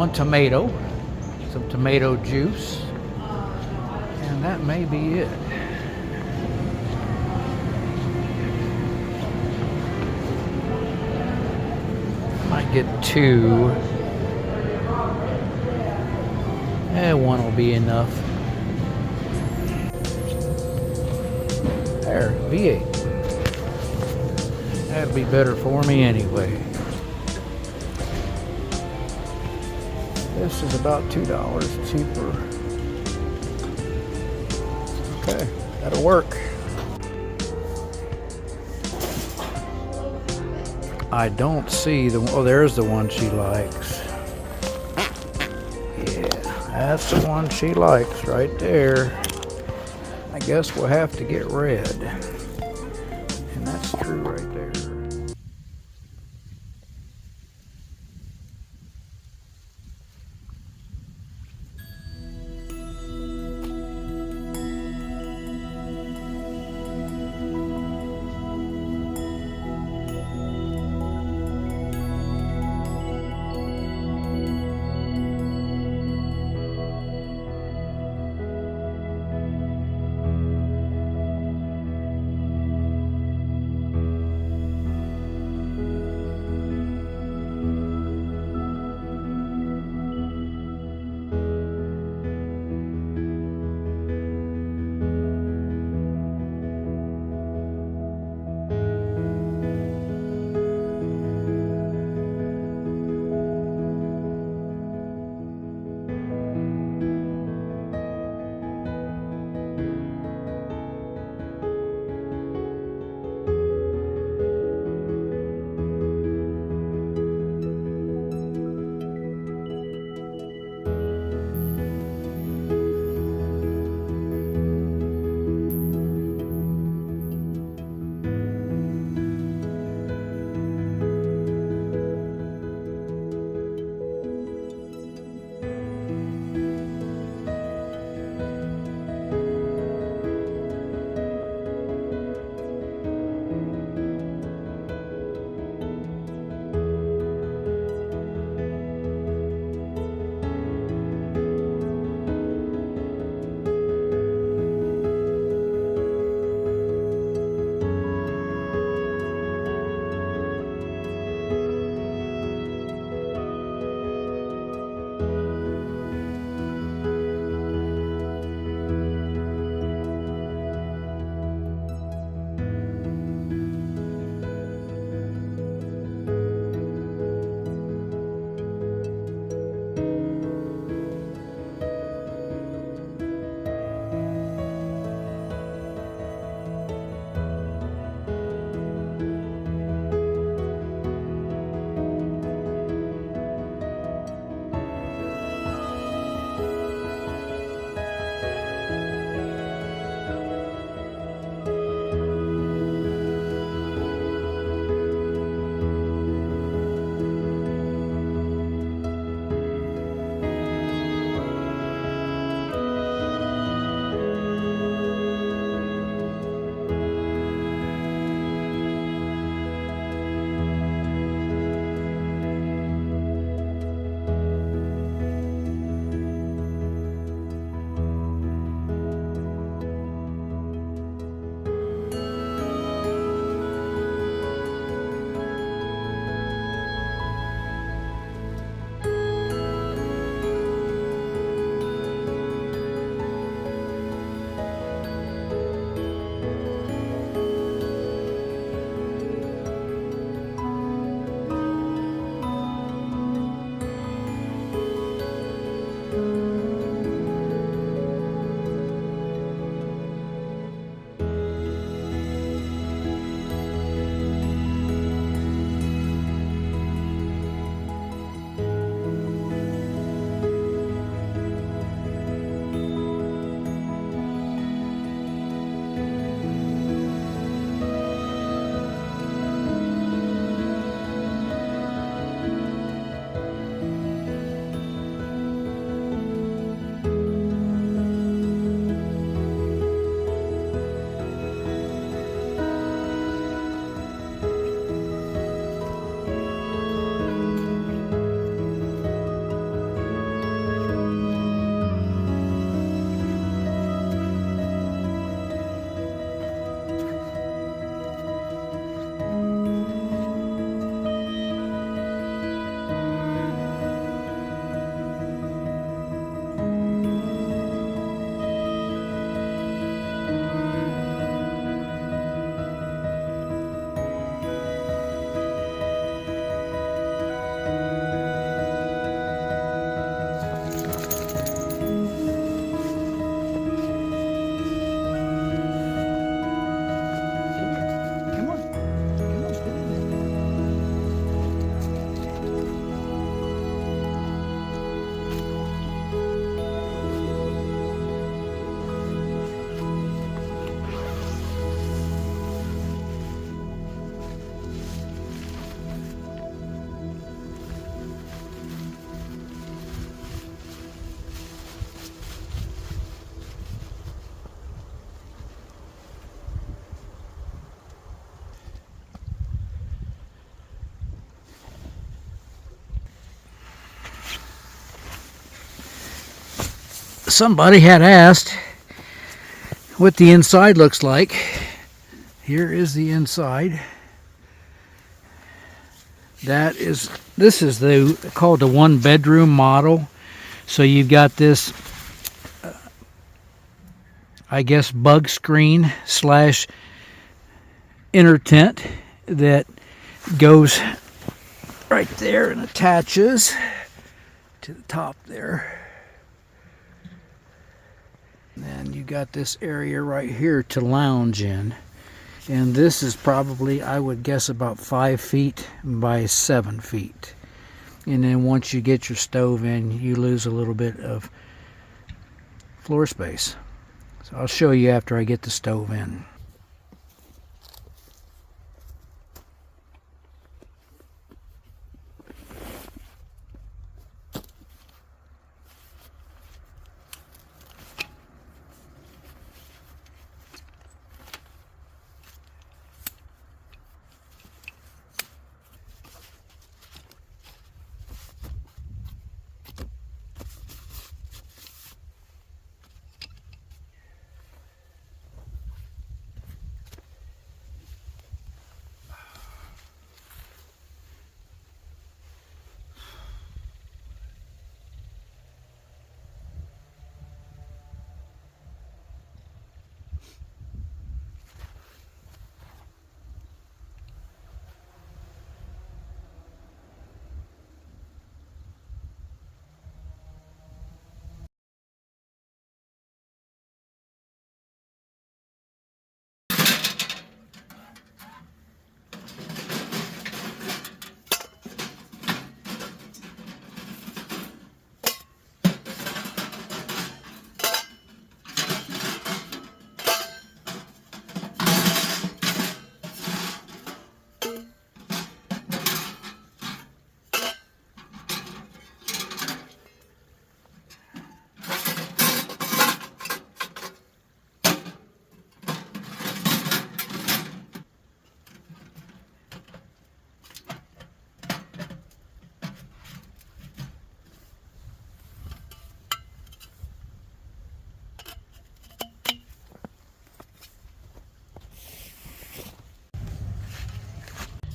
one tomato, some tomato juice, and that may be it. Might get 2. One will be enough. There, V8. That'd be better for me anyway. This is about $2 cheaper. Okay, that'll work. I don't see the, oh, there's the one she likes. Yeah, that's the one she likes right there. I guess we'll have to get red. And that's true right there. somebody had asked what the inside looks like. Here is the inside. This is called the 1-bedroom model. So you've got this, I guess, bug screen / inner tent that goes right there and attaches to the top there. And then you got this area right here to lounge in. And this is probably, I would guess, about 5 feet by 7 feet. And then once you get your stove in, you lose a little bit of floor space. So I'll show you after I get the stove in.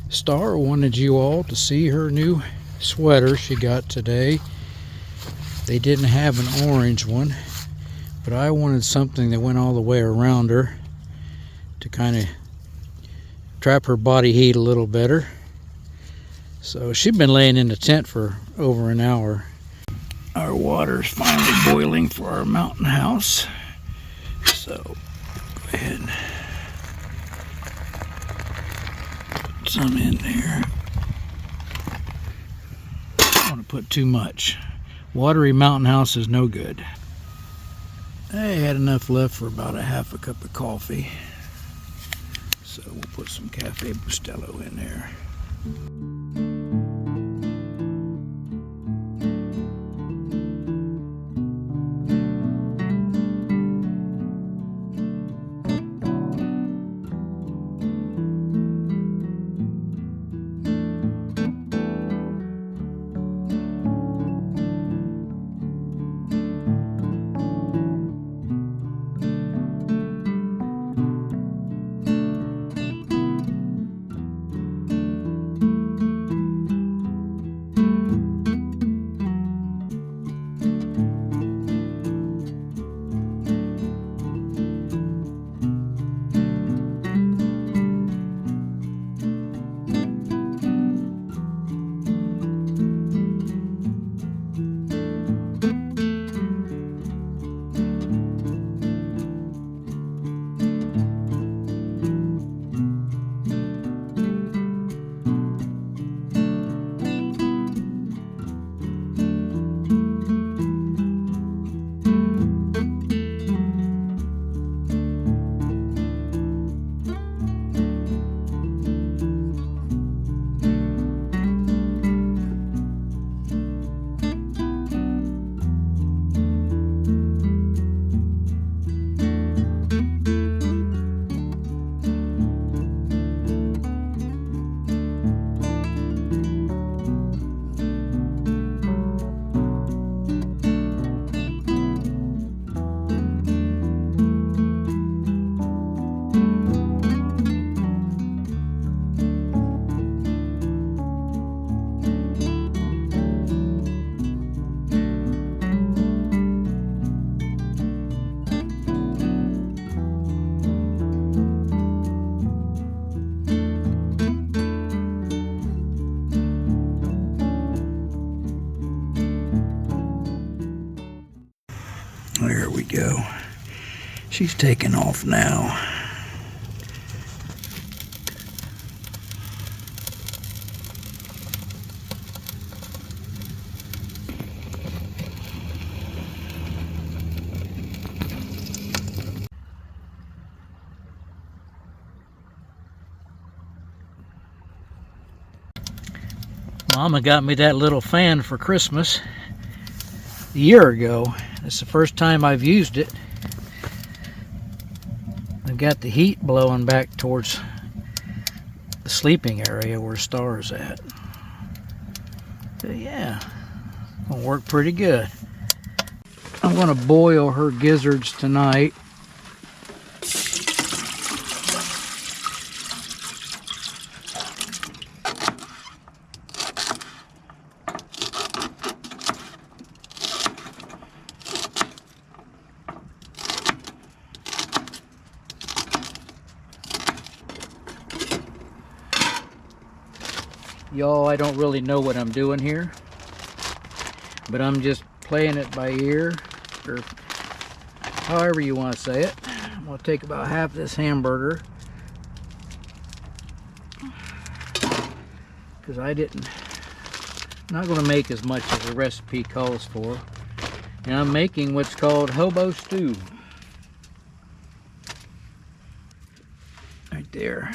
Star wanted you all to see her new sweater she got today. They didn't have an orange one, but I wanted something that went all the way around her to kind of trap her body heat a little better. So she'd been laying in the tent for over an hour. Our water's finally boiling for our mountain house. So go ahead and put some in there. I don't want to put too much. Watery mountain house is no good. I had enough left for about a half a cup of coffee. So we'll put some Cafe Bustelo in there. There we go. She's taking off now. Mama got me that little fan for Christmas a year ago. It's the first time I've used it. I've got the heat blowing back towards the sleeping area where Star's at. So yeah, gonna work pretty good. I'm gonna boil her gizzards tonight. Y'all, I don't really know what I'm doing here, but I'm just playing it by ear, or however you want to say it. I'm going to take about half this hamburger, because I'm not going to make as much as the recipe calls for, and I'm making what's called hobo stew. Right there.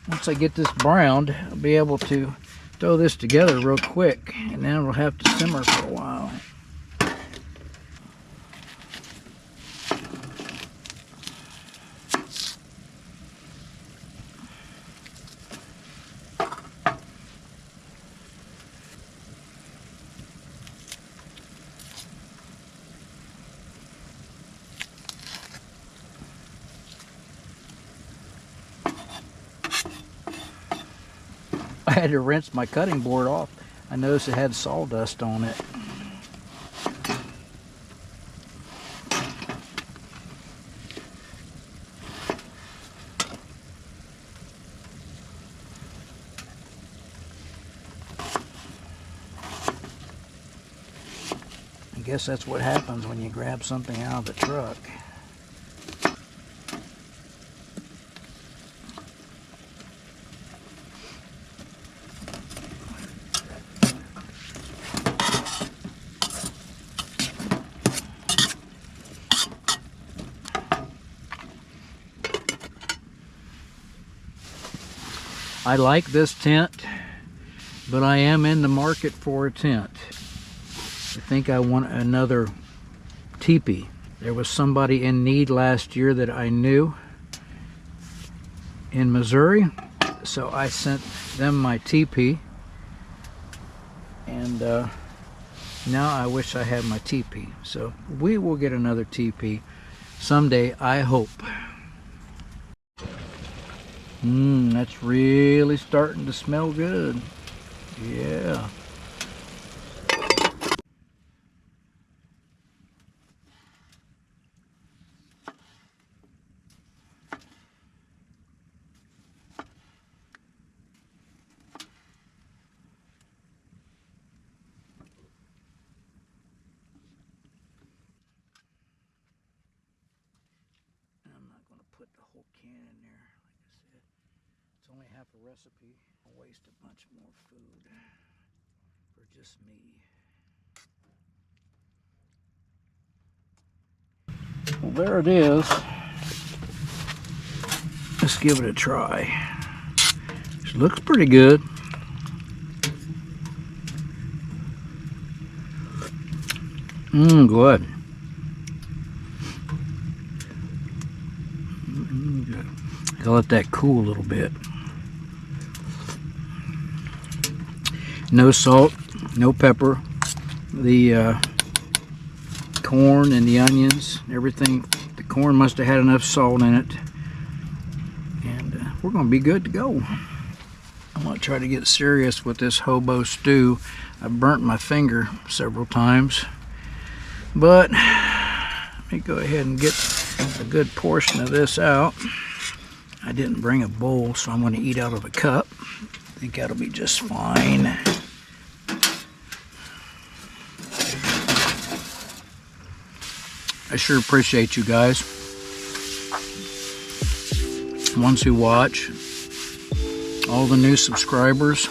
Once I get this browned, I'll be able to throw this together real quick, and then it'll have to simmer for a while. I had to rinse my cutting board off. I noticed it had sawdust on it. I guess that's what happens when you grab something out of the truck. I like this tent, but I am in the market for a tent. I think I want another teepee. There was somebody in need last year that I knew in Missouri, so I sent them my teepee, and now I wish I had my teepee. So we will get another teepee someday, I hope. That's really starting to smell good. Yeah. I'm not going to put the whole can in there. It's only half a recipe. I'll waste a bunch more food for just me. Well, there it is. Let's give it a try. It looks pretty good. Good. I'll let that cool a little bit. No salt, no pepper. The corn and the onions, everything. The corn must have had enough salt in it. And we're going to be good to go. I'm going to try to get serious with this hobo stew. I burnt my finger several times. But let me go ahead and get a good portion of this out. I didn't bring a bowl, so I'm going to eat out of a cup. I think that'll be just fine. I sure appreciate you guys. Ones who watch, all the new subscribers.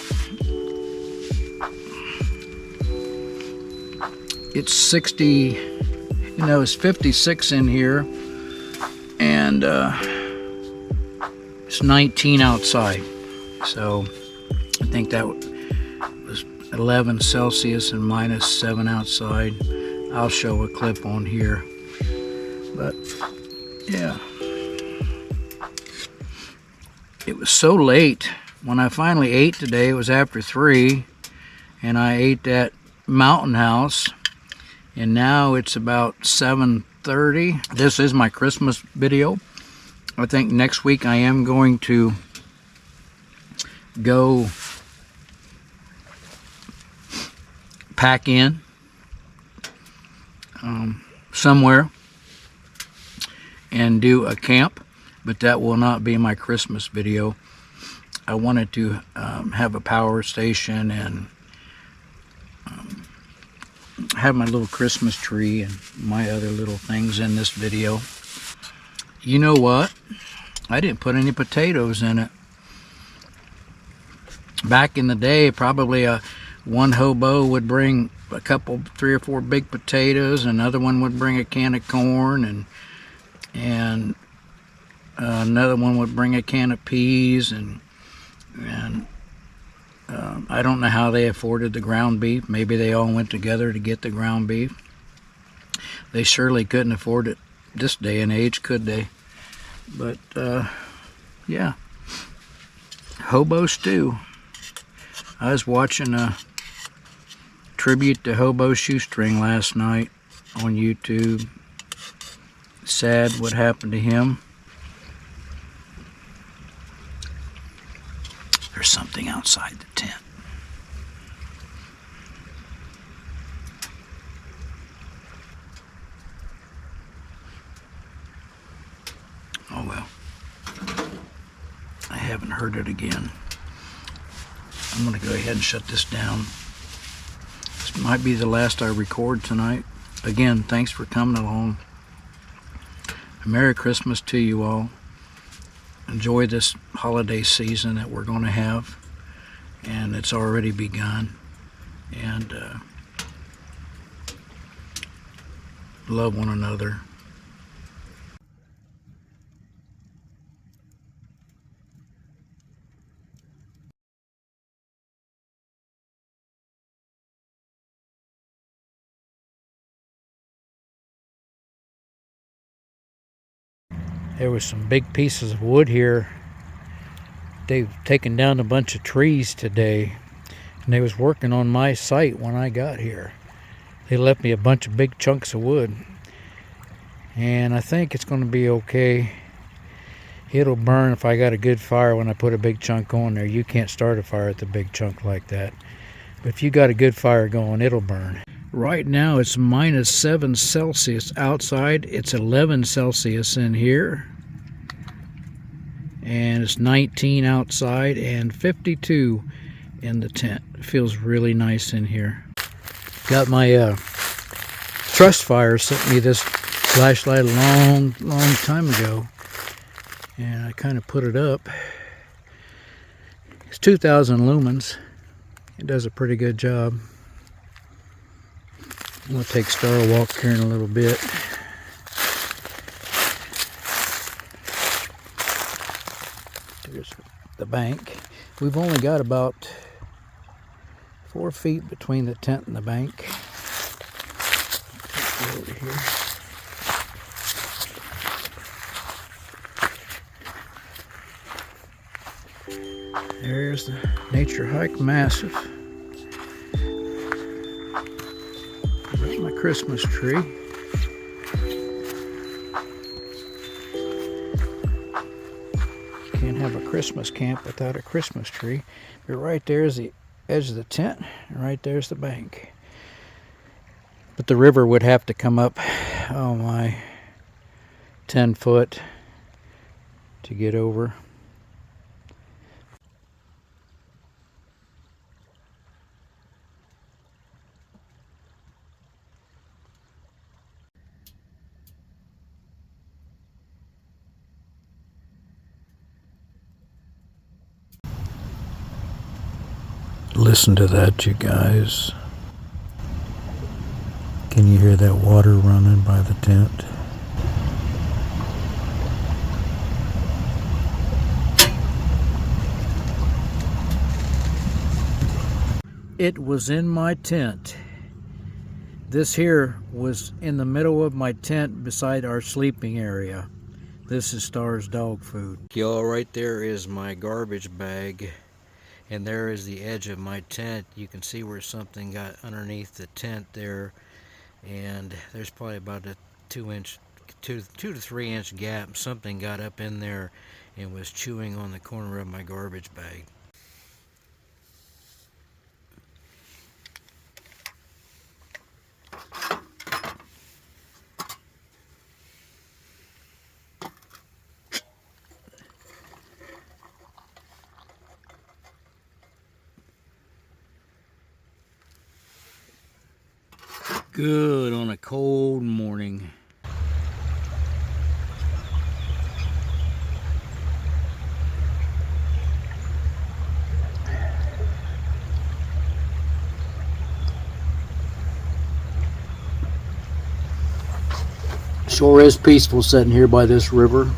It's 60, it's 56 in here, and it's 19 outside. So I think that was 11 Celsius and -7 outside. I'll show a clip on here. But yeah, it was so late. When I finally ate today, it was after 3, and I ate at Mountain House, and now it's about 7:30. This is my Christmas video. I think next week I am going to go pack in somewhere and do a camp, but that will not be my Christmas video. I wanted to have a power station and have my little Christmas tree and my other little things in this video. You know what? I didn't put any potatoes in it. Back in the day, probably one hobo would bring a couple, 3 or 4 big potatoes, another one would bring a can of corn, and another one would bring a can of peas, and I don't know how they afforded the ground beef. Maybe they all went together to get the ground beef. They surely couldn't afford it this day and age, could they? But yeah, hobo stew. I was watching a tribute to Hobo Shoestring last night on YouTube. Sad what happened to him. There's something outside the tent. Oh well. I haven't heard it again. I'm going to go ahead and shut this down. This might be the last I record tonight. Again, thanks for coming along. Merry Christmas to you all. Enjoy this holiday season that we're going to have, and it's already begun. And love one another. There was some big pieces of wood here. They've taken down a bunch of trees today, and they was working on my site when I got here. They left me a bunch of big chunks of wood, and I think it's going to be okay. It'll burn if I got a good fire when I put a big chunk on there. You can't start a fire with a big chunk like that, but if you got a good fire going, it'll burn. Right now it's -7 Celsius outside. It's 11 Celsius in here. And it's 19 outside and 52 in the tent. It feels really nice in here. Got my Trustfire sent me this flashlight a long time ago. And I kind of put it up. It's 2,000 lumens. It does a pretty good job. I'm going to take Star a walk here in a little bit. There's the bank. We've only got about 4 feet between the tent and the bank. Go over here. There's the Naturehike Massif. There's my Christmas tree. Can't have a Christmas camp without a Christmas tree. But right there is the edge of the tent, and right there's the bank. But the river would have to come up, oh my, 10 foot to get over. Listen to that, you guys. Can you hear that water running by the tent? It was in my tent. This here was in the middle of my tent beside our sleeping area. This is Star's dog food. Y'all, right there is my garbage bag. And there is the edge of my tent. You can see where something got underneath the tent there. And there's probably about a 2 to 3 inch gap. Something got up in there and was chewing on the corner of my garbage bag. Good on a cold morning. Sure is peaceful sitting here by this river.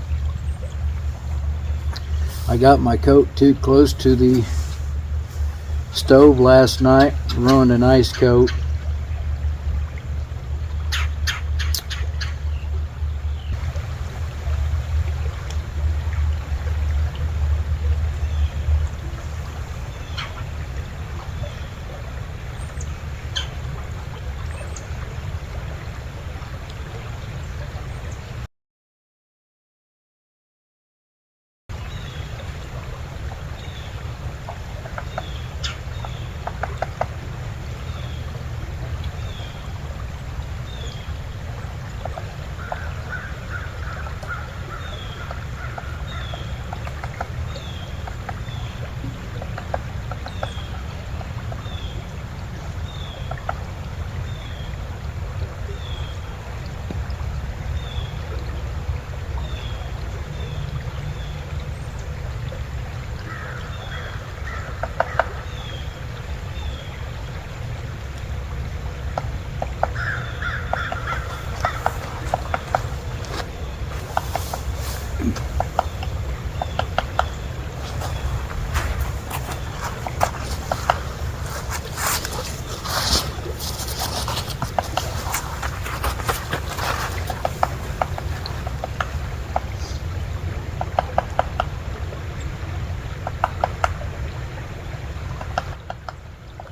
I got my coat too close to the stove last night, ruined a nice coat.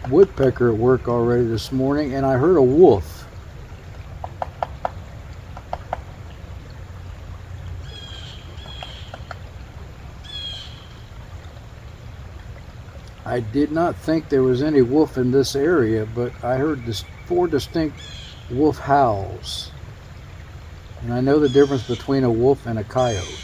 Woodpecker at work already this morning, and I heard a wolf. I did not think there was any wolf in this area, but I heard 4 distinct wolf howls. And I know the difference between a wolf and a coyote.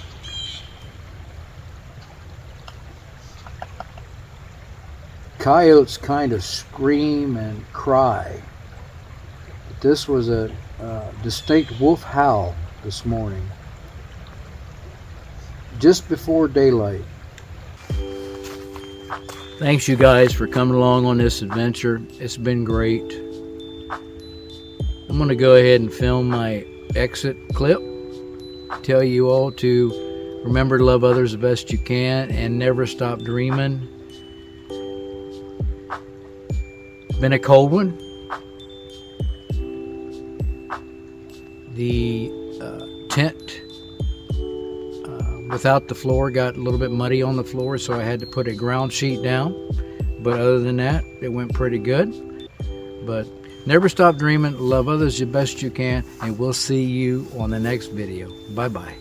Coyotes kind of scream and cry. But this was a distinct wolf howl this morning, just before daylight. Thanks you guys for coming along on this adventure. It's been great. I'm gonna go ahead and film my exit clip. Tell you all to remember to love others the best you can and never stop dreaming. Been a cold one. The tent without the floor got a little bit muddy on the floor, so I had to put a ground sheet down. But other than that, it went pretty good. But never stop dreaming, love others the best you can, and we'll see you on the next video. Bye-bye.